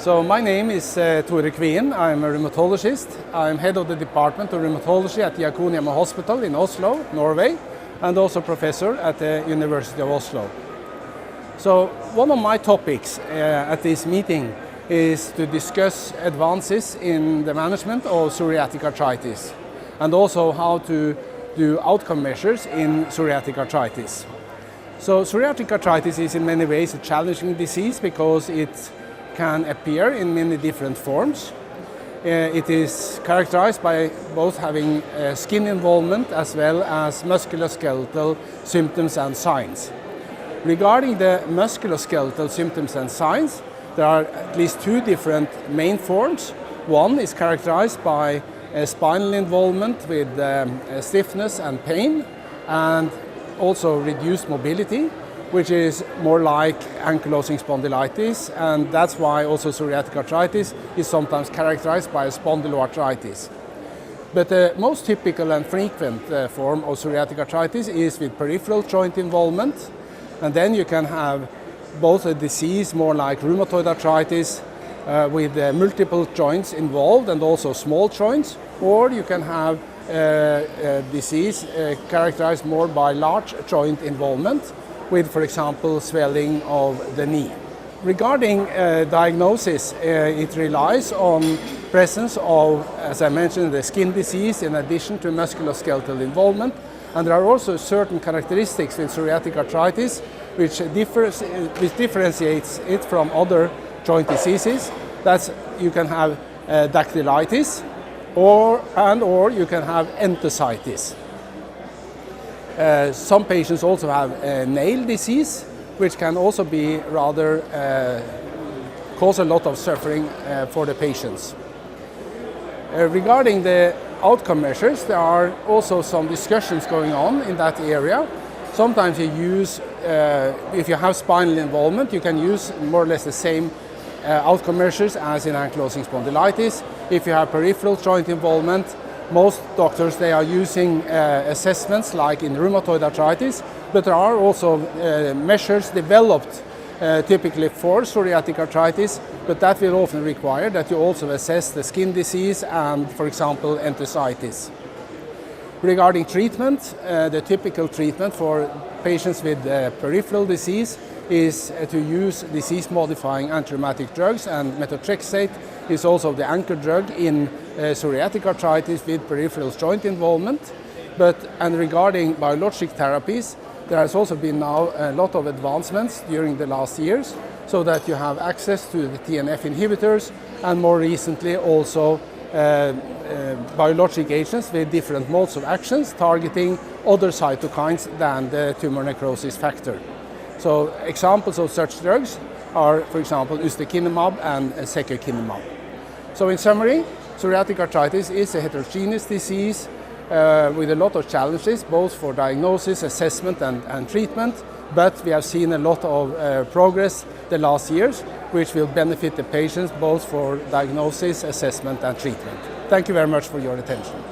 So my name is Tore Kvien. I'm a rheumatologist. I'm head of the Department of Rheumatology at the Diakonhjemmet Hospital in Oslo, Norway, and also professor at the University of Oslo. So one of my topics at this meeting is to discuss advances in the management of psoriatic arthritis and also how to do outcome measures in psoriatic arthritis. So psoriatic arthritis is in many ways a challenging disease because it can appear in many different forms. It is characterized by both having skin involvement as well as musculoskeletal symptoms and signs. Regarding the musculoskeletal symptoms and signs, there are at least two different main forms. One is characterized by spinal involvement with stiffness and pain, and also reduced mobility, which is more like ankylosing spondylitis, and that's why also psoriatic arthritis is sometimes characterized by spondyloarthritis. But the most typical and frequent form of psoriatic arthritis is with peripheral joint involvement, and then you can have both a disease more like rheumatoid arthritis with multiple joints involved and also small joints, or you can have a disease characterized more by large joint involvement with, for example, swelling of the knee. Regarding diagnosis, it relies on presence of, as I mentioned, the skin disease in addition to musculoskeletal involvement, and there are also certain characteristics with psoriatic arthritis which differentiates it from other joint diseases. That's you can have dactylitis or you can have enthesitis. Some patients also have nail disease, which can also be rather cause a lot of suffering for the patients. Regarding the outcome measures, there are also some discussions going on in that area. Sometimes you use, if you have spinal involvement, you can use more or less the same outcome measures as in ankylosing spondylitis. If you have peripheral joint involvement, most doctors, they are using assessments like in rheumatoid arthritis, but there are also measures developed typically for psoriatic arthritis, but that will often require that you also assess the skin disease and, for example, enthesitis. Regarding treatment, the typical treatment for patients with peripheral disease is to use disease-modifying anti-rheumatic drugs, and methotrexate is also the anchor drug in psoriatic arthritis with peripheral joint involvement. And regarding biologic therapies, there has also been now a lot of advancements during the last years, so that you have access to the TNF inhibitors and more recently also biologic agents with different modes of actions targeting other cytokines than the tumor necrosis factor. So examples of such drugs are, for example, ustekinumab and secukinumab. So in summary, psoriatic arthritis is a heterogeneous disease with a lot of challenges, both for diagnosis, assessment and treatment, but we have seen a lot of progress the last years, which will benefit the patients both for diagnosis, assessment and treatment. Thank you very much for your attention.